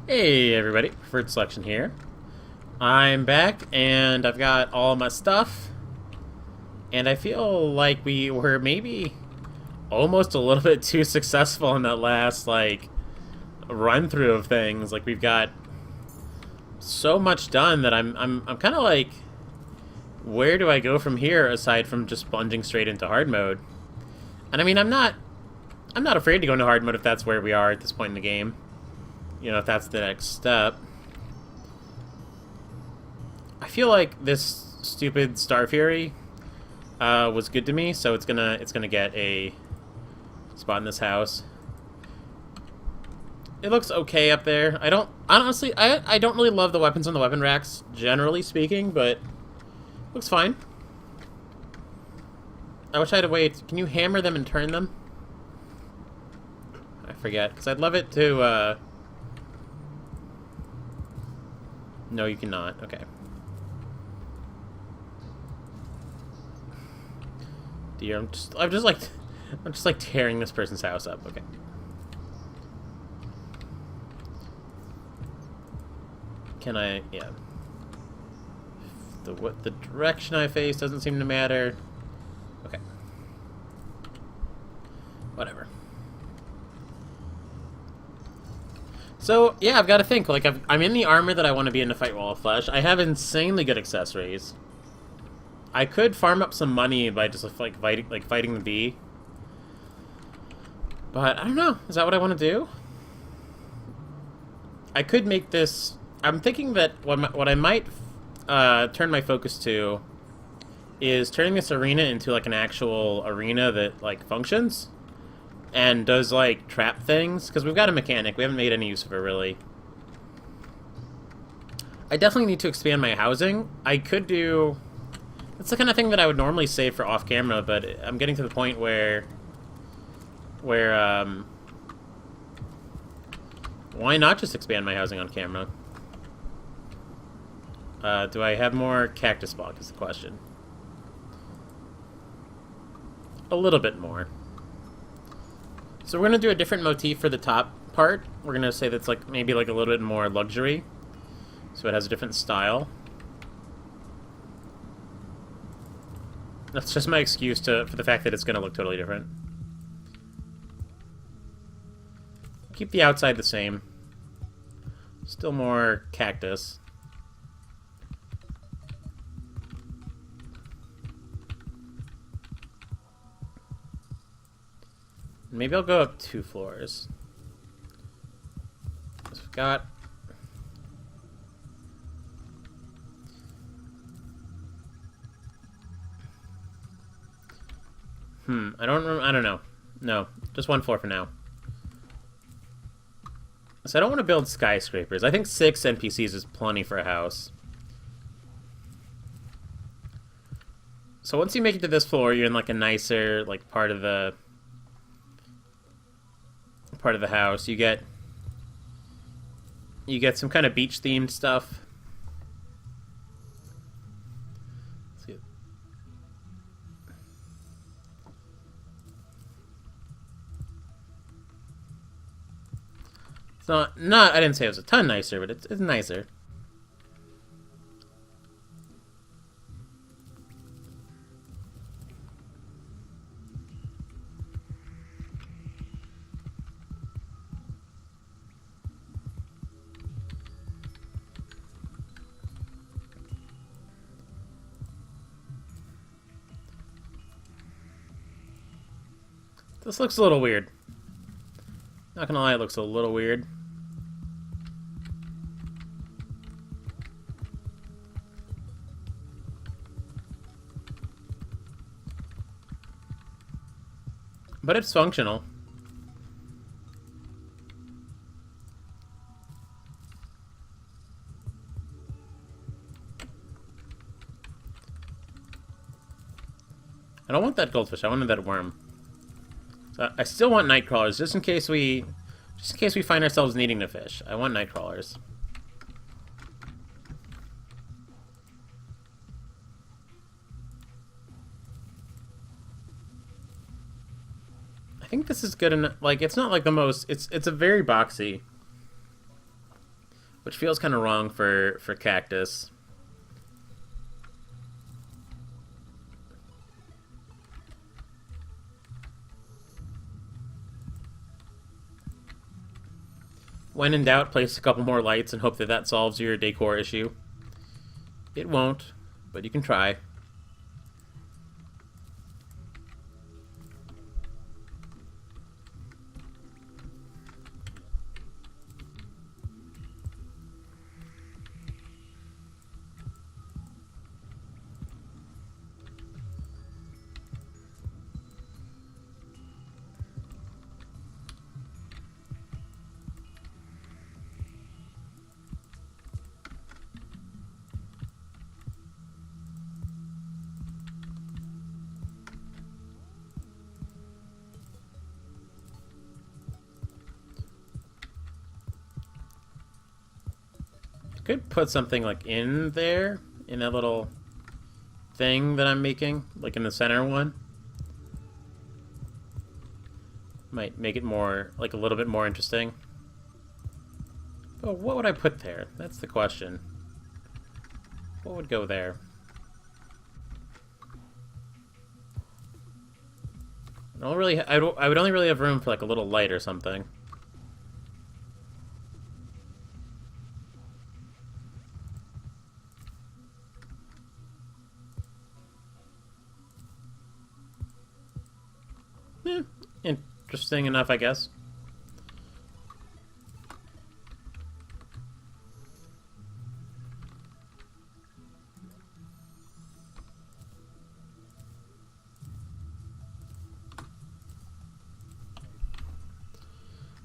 Hey everybody, Preferred Selection here. I'm back and I've got all my stuff, and I feel like we were maybe almost a little bit too successful in that last run through of things. Like we've got so much done that I'm kind of like, where do I go from here aside from just plunging straight into hard mode? And I mean, I'm not afraid to go into hard mode if that's where we are at this point in the game. You know, if that's the next step. I feel like this stupid Star Fury was good to me, so it's gonna get a spot in this house. It looks okay up there. I don't honestly I don't really love the weapons on the weapon racks, generally speaking, but looks fine. I wish I had a way. Can you hammer them and turn them? I forget, because I'd love it to. No, you cannot. Okay. Dear, I'm just like tearing this person's house up. Okay. Can I? Yeah. The direction I face doesn't seem to matter. Okay. Whatever. So yeah, I've got to think. Like I'm in the armor that I want to be in to fight Wall of Flesh. I have insanely good accessories. I could farm up some money by just fighting the bee. But I don't know. Is that what I want to do? I could make this. I'm thinking that what I might turn my focus to is turning this arena into like an actual arena that like functions and does like trap things, because we've got a mechanic. We haven't made any use of it really. I definitely need to expand my housing. I could do. It's the kind of thing that I would normally save for off camera, but I'm getting to the point where why not just expand my housing on camera? Do I have more cactus block is the question. A little bit more. So we're going to do a different motif for the top part. We're going to say that's like maybe like a little bit more luxury. So it has a different style. That's just my excuse for the fact that it's going to look totally different. Keep the outside the same. Still more cactus. Maybe I'll go up 2 floors. So we've got... I don't know. No, just 1 floor for now. So I don't want to build skyscrapers. I think 6 NPCs is plenty for a house. So once you make it to this floor, you're in like a nicer like part of the house. You get some kind of beach themed stuff. Let's see. It's not I didn't say it was a ton nicer, but it's nicer. This looks a little weird. Not gonna lie, it looks a little weird. But it's functional. I don't want that goldfish, I wanted that worm. So I still want night crawlers, just in case we find ourselves needing to fish. I want night crawlers. I think this is good enough. Like, it's not like the most... It's a very boxy. which feels kind of wrong for cactus. When in doubt, place a couple more lights and hope that that solves your decor issue. It won't, but you can try. Could put something like in there, in that little thing that I'm making, like in the center one. Might make it more, like a little bit more interesting. But what would I put there? That's the question. What would go there? I would only really have room for like a little light or something. Interesting enough, I guess.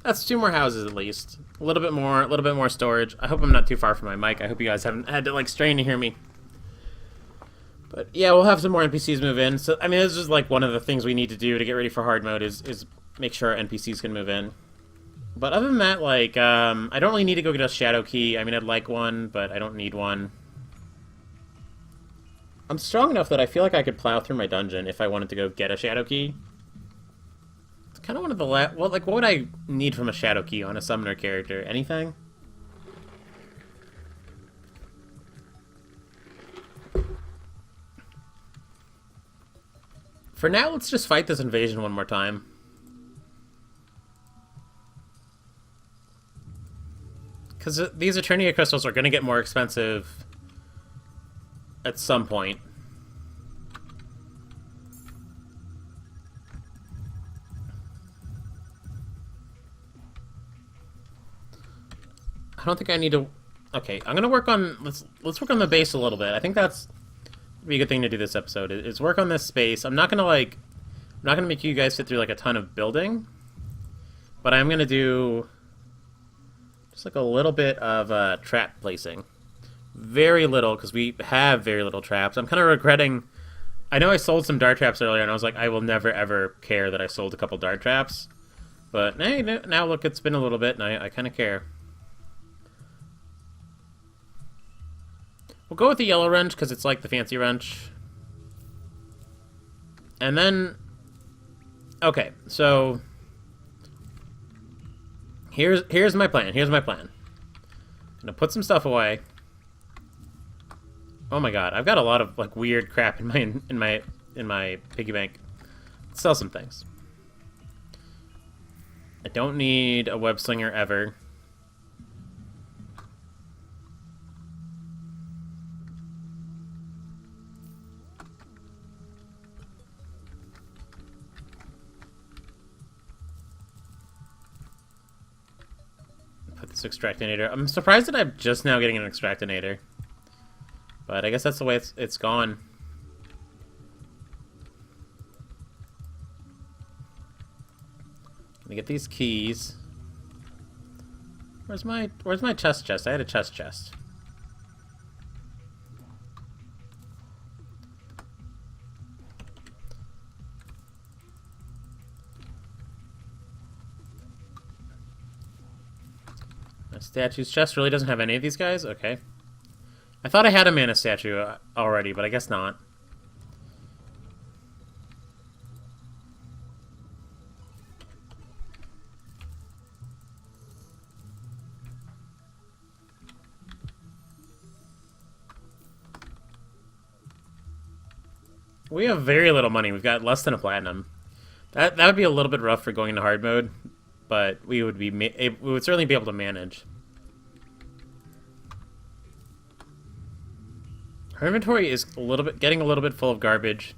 That's 2 more houses at least. A little bit more storage. I hope I'm not too far from my mic. I hope you guys haven't had to like strain to hear me. But yeah, we'll have some more NPCs move in. So I mean, this is like one of the things we need to do to get ready for hard mode is make sure our NPCs can move in. But other than that, like, I don't really need to go get a shadow key. I mean, I'd like one, but I don't need one. I'm strong enough that I feel like I could plow through my dungeon if I wanted to go get a shadow key. It's kind of one of the well, like, what would I need from a shadow key on a summoner character? Anything? For now, let's just fight this invasion one more time. Because these Eternia crystals are going to get more expensive at some point. I don't think I need to... Okay, I'm going to work on... Let's work on the base a little bit. I think that's be a good thing to do this episode, is work on this space. I'm not going to, like... I'm not going to make you guys sit through, like, a ton of building. But I'm going to do... just like a little bit of trap placing. Very little, because we have very little traps. I'm kind of regretting... I know I sold some dart traps earlier, and I was like, I will never, ever care that I sold a couple dart traps. But now look, it's been a little bit, and I kind of care. We'll go with the yellow wrench, because it's like the fancy wrench. And then... okay, so... Here's my plan. Here's my plan. I'm gonna put some stuff away. Oh my god, I've got a lot of like weird crap in my piggy bank. Let's sell some things. I don't need a web slinger ever. Extractinator. I'm surprised that I'm just now getting an extractinator. But I guess that's the way it's gone. Let me get these keys. Where's my chest? I had a chest. Statue's chest really doesn't have any of these guys? Okay. I thought I had a mana statue already, but I guess not. We have very little money. We've got less than a platinum. That would be a little bit rough for going into hard mode, but we would certainly be able to manage. Our inventory is getting a little bit full of garbage.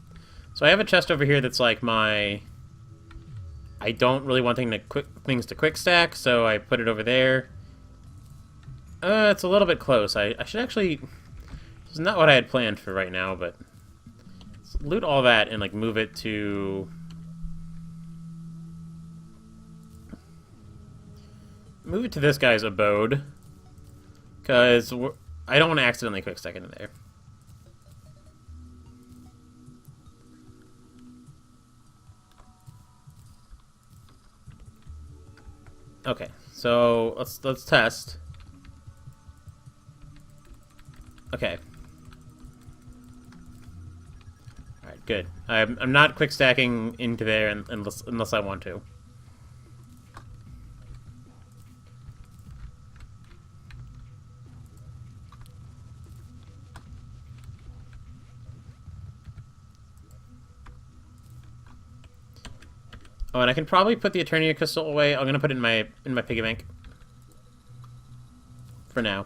So I have a chest over here that's like my... I don't really want things to quick stack, so I put it over there. It's a little bit close. I should actually... This is not what I had planned for right now, but... Let's loot all that and like move it to... Move it to this guy's abode. Because I don't want to accidentally quick stack into there. Okay, so let's test. Okay. All right, good. I'm not quick stacking into there unless I want to. Oh, and I can probably put the Eternia crystal away. I'm gonna put it in my piggy bank for now.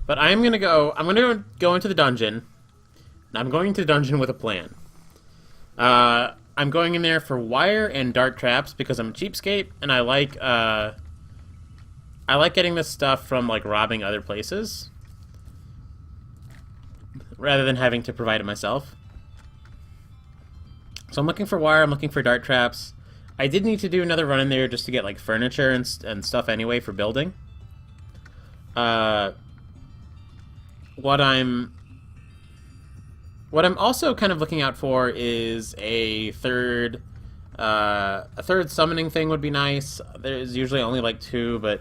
But I'm gonna go into the dungeon. And I'm going to the dungeon with a plan. I'm going in there for wire and dart traps because I'm a cheapskate and I like getting this stuff from like robbing other places rather than having to provide it myself. So I'm looking for wire, I'm looking for dart traps. I did need to do another run in there just to get like furniture and stuff anyway for building. What I'm also kind of looking out for is a third summoning thing would be nice. There's usually only like 2, but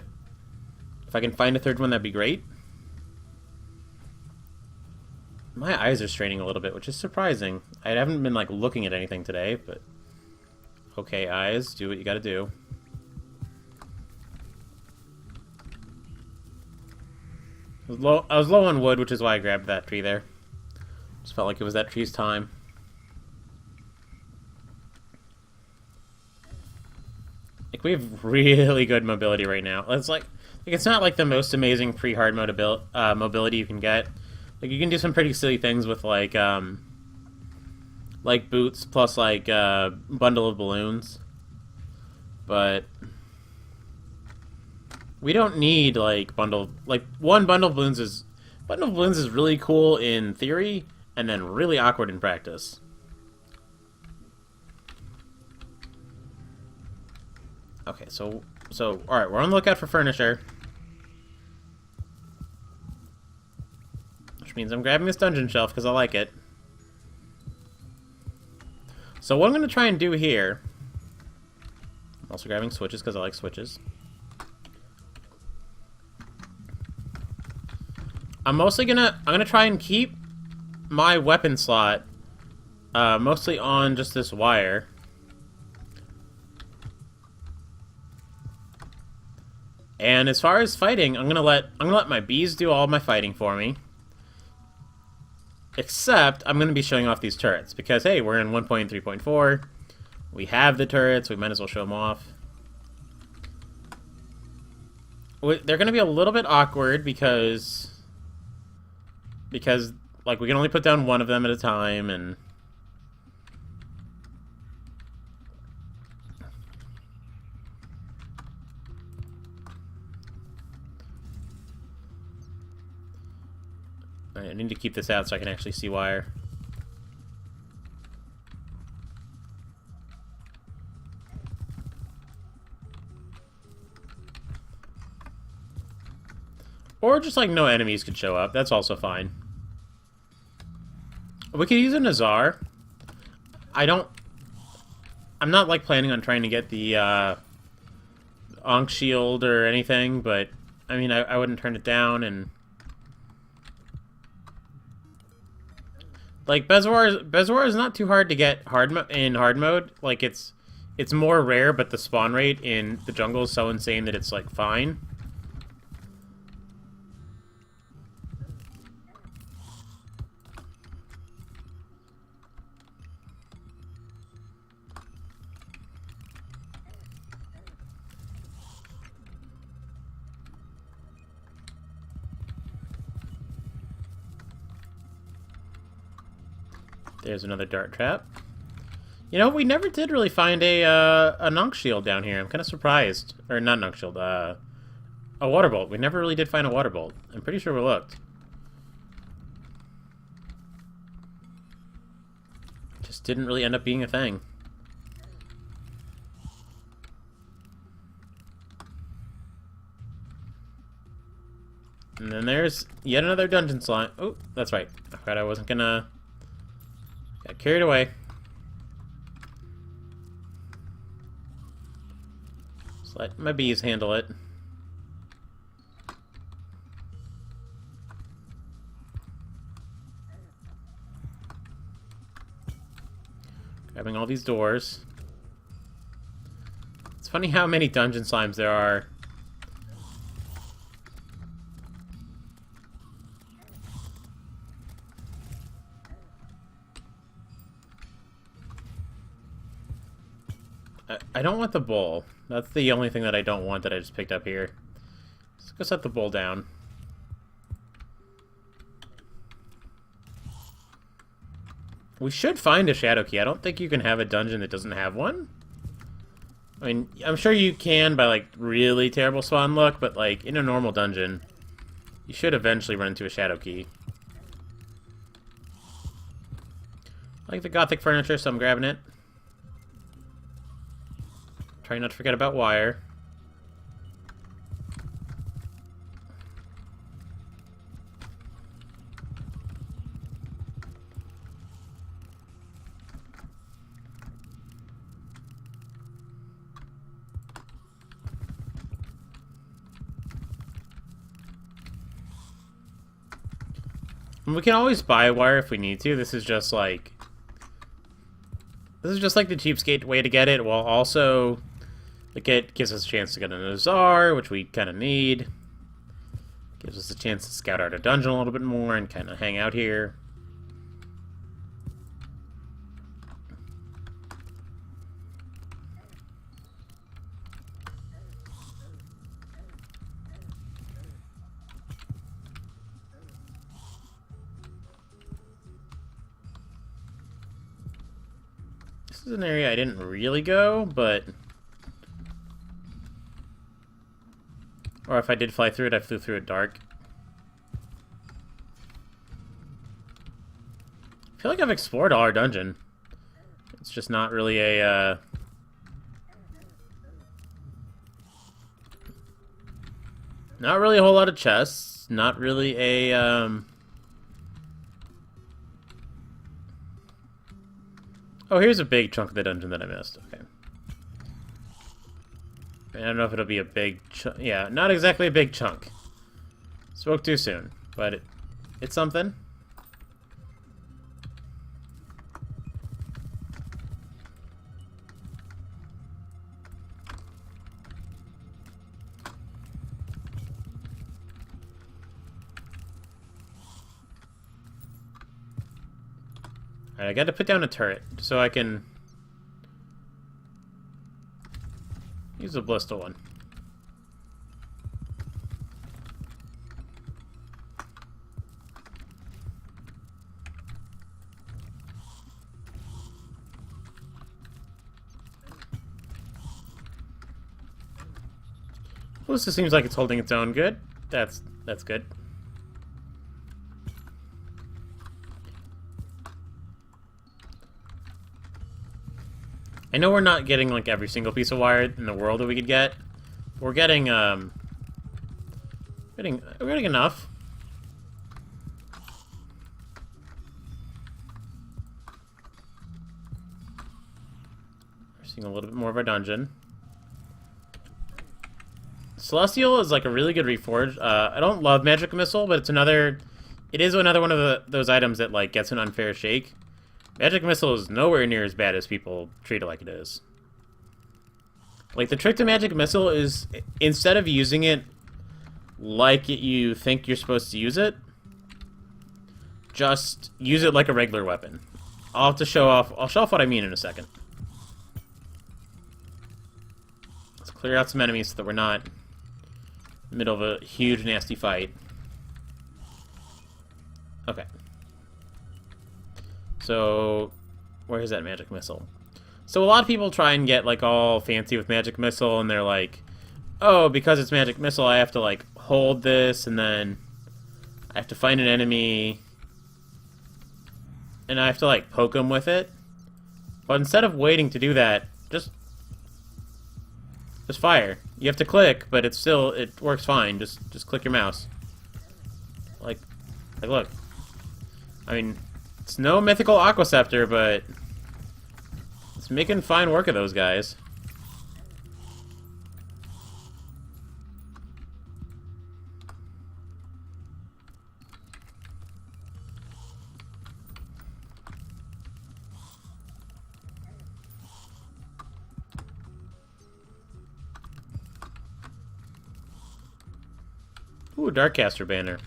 if I can find a third one, that'd be great. My eyes are straining a little bit, which is surprising. I haven't been like looking at anything today, but okay, eyes, do what you gotta do. I was low on wood, which is why I grabbed that tree there. Just felt like it was that tree's time. Like, we have really good mobility right now. It's not like the most amazing pre-hard mobility you can get. Like, you can do some pretty silly things with, like boots plus, like, bundle of balloons. But we don't need, like, one bundle of balloons is really cool in theory, and then really awkward in practice. Okay, so, alright, we're on the lookout for furniture. Means I'm grabbing this dungeon shelf because I like it. So what I'm going to try and do here... I'm also grabbing switches because I like switches. I'm gonna try and keep my weapon slot mostly on just this wire. And as far as fighting, I'm gonna let my bees do all my fighting for me. Except, I'm going to be showing off these turrets, because, hey, we're in 1.3.4. We have the turrets, we might as well show them off. They're going to be a little bit awkward, because, like, we can only put down one of them at a time, and... I need to keep this out so I can actually see wire. Or just like no enemies could show up. That's also fine. We could use a Nazar. I'm not like planning on trying to get the Ankh shield or anything, but I mean I wouldn't turn it down. And like, Bezoar is not too hard to get in hard mode. Like, it's more rare, but the spawn rate in the jungle is so insane that it's, like, fine. There's another dart trap. You know, we never did really find a Nunk Shield down here. I'm kind of surprised. Or not Nunk Shield, a Water Bolt. We never really did find a Water Bolt. I'm pretty sure we looked. Just didn't really end up being a thing. And then there's yet another dungeon slime. Oh, that's right. I thought I wasn't gonna... Got carried away. Just let my bees handle it. Grabbing all these doors. It's funny how many dungeon slimes there are. I don't want the bowl. That's the only thing that I don't want that I just picked up here. Let's go set the bowl down. We should find a shadow key. I don't think you can have a dungeon that doesn't have one. I mean, I'm sure you can by, like, really terrible spawn luck, but, like, in a normal dungeon, you should eventually run into a shadow key. I like the gothic furniture, so I'm grabbing it. Trying not to forget about wire. And we can always buy wire if we need to. This is just like the cheapskate way to get it, while also like it gives us a chance to get an Azar, which we kind of need. Gives us a chance to scout out a dungeon a little bit more and kind of hang out here. This is an area I didn't really go, but... Or if I did fly through it, I flew through it dark. I feel like I've explored all our dungeon. It's just not really a, not really a whole lot of chests. Not really a, Oh, here's a big chunk of the dungeon that I missed. Okay. I don't know if it'll be a big chunk. Yeah, not exactly a big chunk. Spoke too soon, but it's something. Alright, I gotta put down a turret so I can use a ballista one. Ballista seems like it's holding its own good. That's good. I know we're not getting, like, every single piece of wire in the world that we could get. We're getting, we're getting enough. We're seeing a little bit more of our dungeon. Celestial is, like, a really good reforge. I don't love Magic Missile, but it is another one of those items that, like, gets an unfair shake. Magic Missile is nowhere near as bad as people treat it like it is. Like, the trick to Magic Missile is, instead of using it like you think you're supposed to use it, just use it like a regular weapon. I'll show off what I mean in a second. Let's clear out some enemies so that we're not in the middle of a huge, nasty fight. Okay. So, where is that magic missile? So a lot of people try and get, like, all fancy with magic missile, and they're like, oh, because it's magic missile, I have to, like, hold this, and then I have to find an enemy, and I have to, like, poke them with it. But instead of waiting to do that, just fire. You have to click, but it's still, it works fine. Just click your mouse. Like, look. I mean, it's no mythical Aquaceptor, but it's making fine work of those guys. Ooh, Darkcaster banner.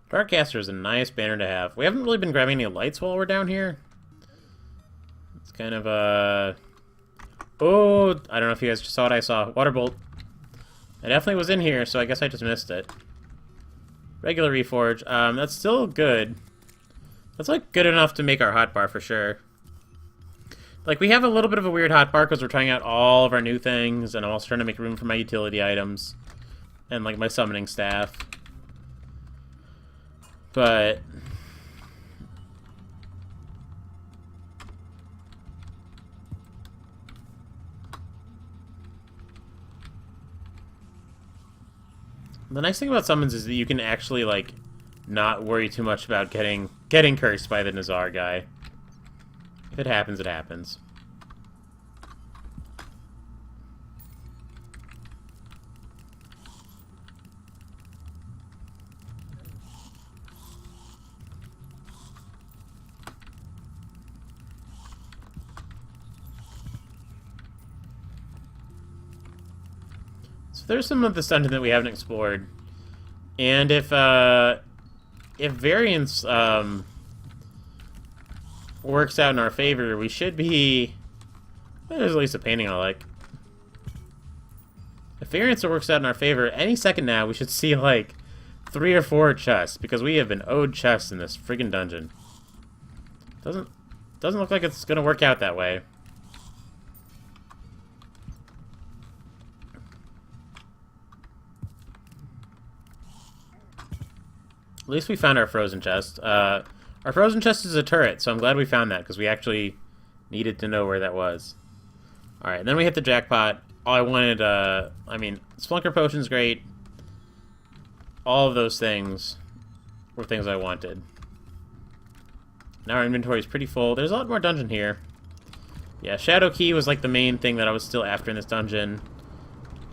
Darkcaster is a nice banner to have. We haven't really been grabbing any lights while we're down here. It's kind of oh, I don't know if you guys just saw what I saw. Water bolt. I definitely was in here, so I guess I just missed it. Regular Reforge. That's still good. That's, like, good enough to make our hotbar for sure. Like, we have a little bit of a weird hotbar because we're trying out all of our new things, and I'm also trying to make room for my utility items. And, like, my summoning staff. But the nice thing about summons is that you can actually, like, not worry too much about getting cursed by the Nazar guy. If it happens, it happens. So there's some of this dungeon that we haven't explored. And if variance works out in our favor, we should be... There's at least a painting I like. If variance works out in our favor, any second now we should see, like, 3 or 4 chests, because we have been owed chests in this friggin' dungeon. Doesn't look like it's gonna work out that way. At least we found our frozen chest. Our frozen chest is a turret, so I'm glad we found that, because we actually needed to know where that was. Alright, then we hit the jackpot. All I wanted, I mean, Splunker Potion's great. All of those things were things I wanted. Now our inventory is pretty full. There's a lot more dungeon here. Yeah, Shadow Key was, like, the main thing that I was still after in this dungeon.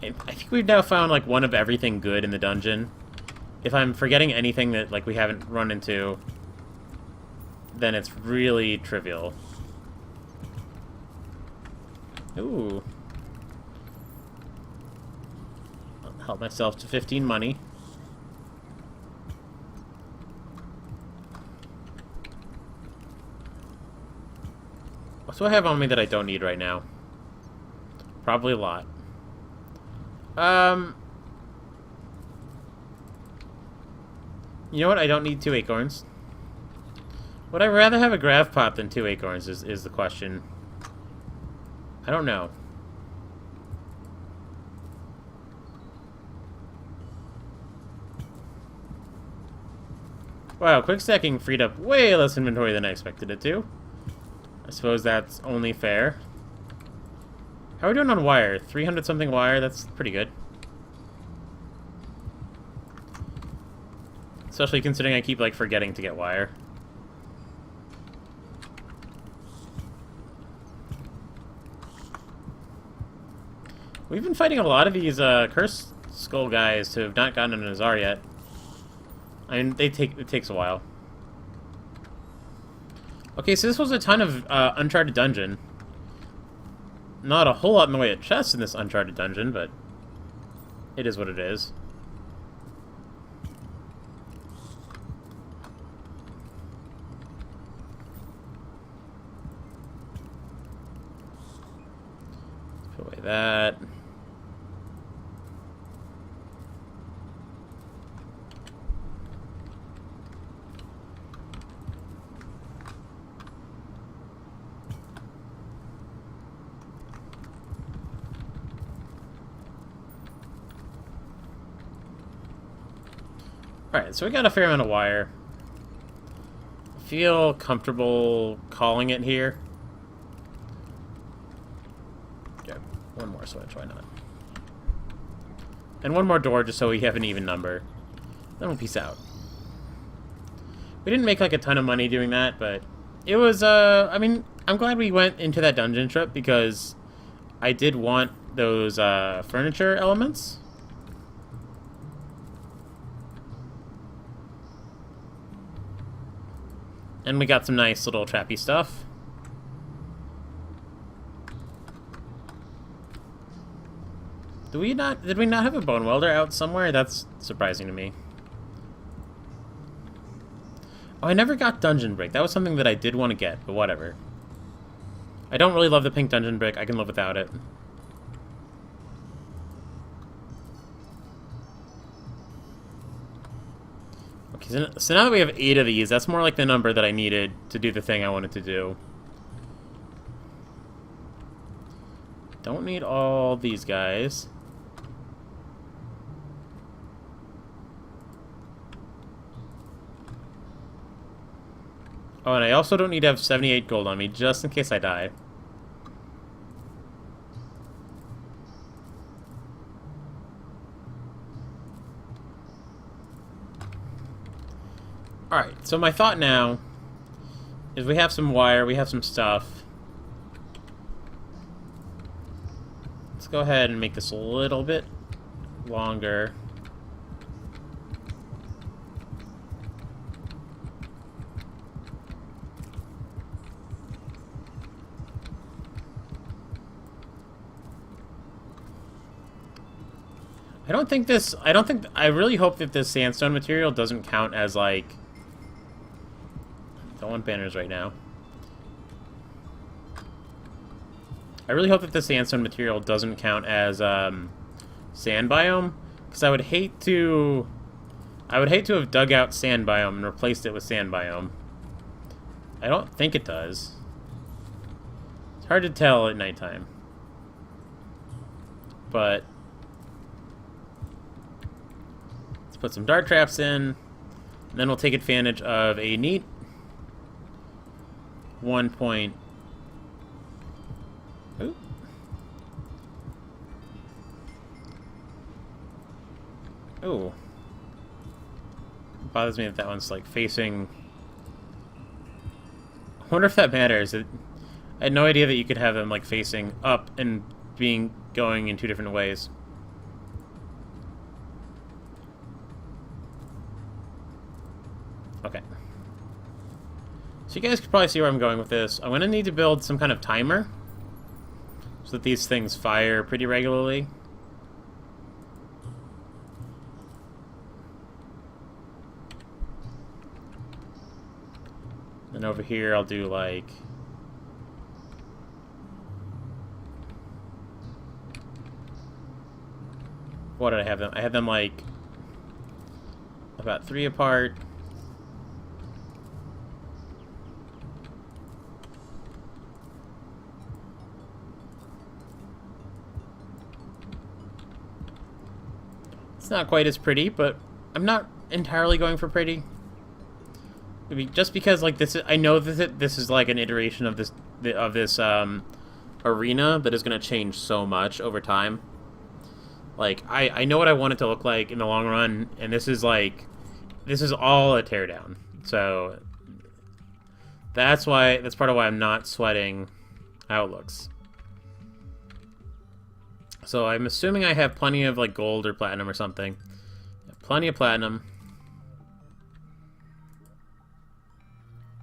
And I think we've now found, like, one of everything good in the dungeon. If I'm forgetting anything that, like, we haven't run into, then it's really trivial. Ooh. I'll help myself to 15 money. What do I have on me that I don't need right now? Probably a lot. You know what? I don't need 2 acorns. Would I rather have a grav pot than 2 acorns is the question. I don't know. Wow, quick stacking freed up way less inventory than I expected it to. I suppose that's only fair. How are we doing on wire? 300 something wire? That's pretty good. Especially considering I keep, like, forgetting to get wire. We've been fighting a lot of these Cursed Skull guys who have not gotten an Nazar yet. I mean, it takes a while. Okay, so this was a ton of Uncharted Dungeon. Not a whole lot in the way of chests in this Uncharted Dungeon, but it is what it is. that. Alright, so we got a fair amount of wire. I feel comfortable calling it here. Okay, one more switch, why not? And one more door just so we have an even number. Then we'll peace out. We didn't make like a ton of money doing that, but it was, I mean, I'm glad we went into that dungeon trip because I did want those furniture elements. And we got some nice little trappy stuff. Did we not have a bone welder out somewhere? That's surprising to me. Oh, I never got dungeon brick. That was something that I did want to get, but whatever. I don't really love the pink dungeon brick. I can live without it. Okay, so now that we have 8 of these, that's more like the number that I needed to do the thing I wanted to do. Don't need all these guys. Oh, and I also don't need to have 78 gold on me, just in case I die. Alright, so my thought now is we have some wire, we have some stuff. Let's go ahead and make this a little bit longer. I really hope that this sandstone material doesn't count as, like... Don't want banners right now. I really hope that the sandstone material doesn't count as, sand biome, because I would hate to have dug out sand biome and replaced it with sand biome. I don't think it does. It's hard to tell at nighttime. But... put some dart traps in, and then we'll take advantage of a neat 1 point. Ooh. Ooh. It bothers me that one's like facing. I wonder if that matters. I had no idea that you could have them like facing up and going in 2 different ways. Okay. So you guys can probably see where I'm going with this. I'm going to need to build some kind of timer so that these things fire pretty regularly. And over here I'll do like... What did I have them? I had them like about 3 apart. It's not quite as pretty, but I'm not entirely going for pretty. I mean, just because like this is, I know that this is like an iteration of this arena that is going to change so much over time. Like I know what I want it to look like in the long run, and this is all a teardown. So that's part of why I'm not sweating how it looks. So I'm assuming I have plenty of like gold or platinum or something. Plenty of platinum.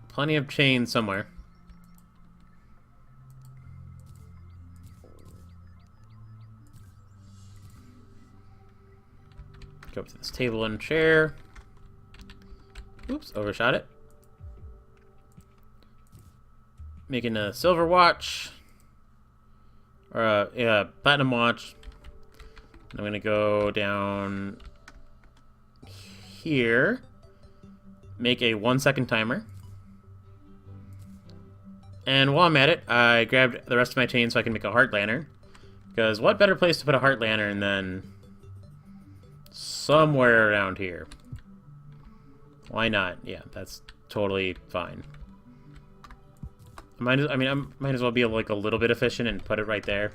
Plenty of chain somewhere. Go up to this table and chair. Oops, overshot it. Making a silver watch. Or, yeah, platinum watch. I'm going to go down here. Make a 1-second timer. And while I'm at it, I grabbed the rest of my chain so I can make a heart lantern. Because what better place to put a heart lantern than somewhere around here? Why not? Yeah, that's totally fine. I might as well be like a little bit efficient and put it right there.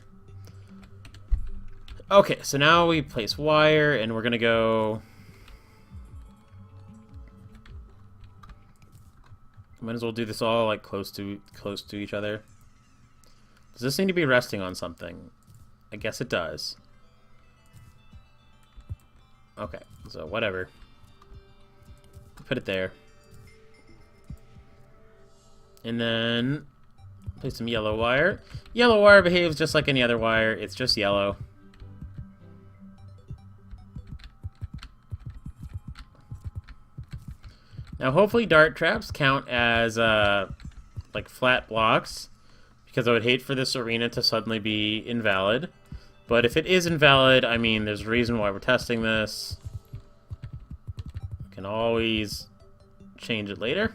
Okay, so now we place wire, and we're gonna go. Might as well do this all like close to each other. Does this seem to be resting on something? I guess it does. Okay, so whatever. Put it there. And then place some yellow wire. Yellow wire behaves just like any other wire. It's just yellow. Now, hopefully dart traps count as, like, flat blocks, because I would hate for this arena to suddenly be invalid. But if it is invalid, I mean, there's a reason why we're testing this. We can always change it later.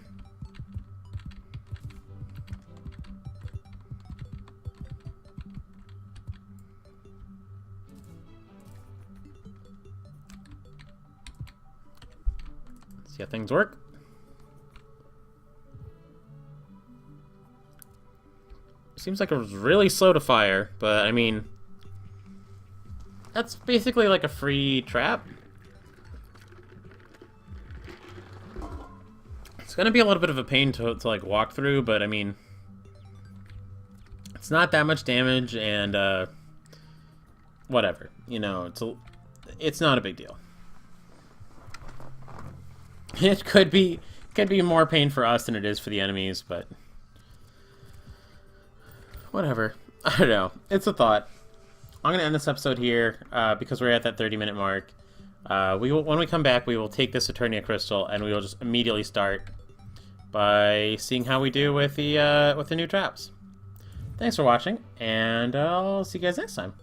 See how things work. Seems like it was really slow to fire, but I mean, that's basically like a free trap. It's gonna be a little bit of a pain to like walk through, but I mean, it's not that much damage, and whatever, you know, it's not a big deal. It could be more pain for us than it is for the enemies, but whatever. I don't know. It's a thought. I'm gonna end this episode here because we're at that 30-minute mark. When we come back, we will take this Terraria crystal and we will just immediately start by seeing how we do with the new traps. Thanks for watching, and I'll see you guys next time.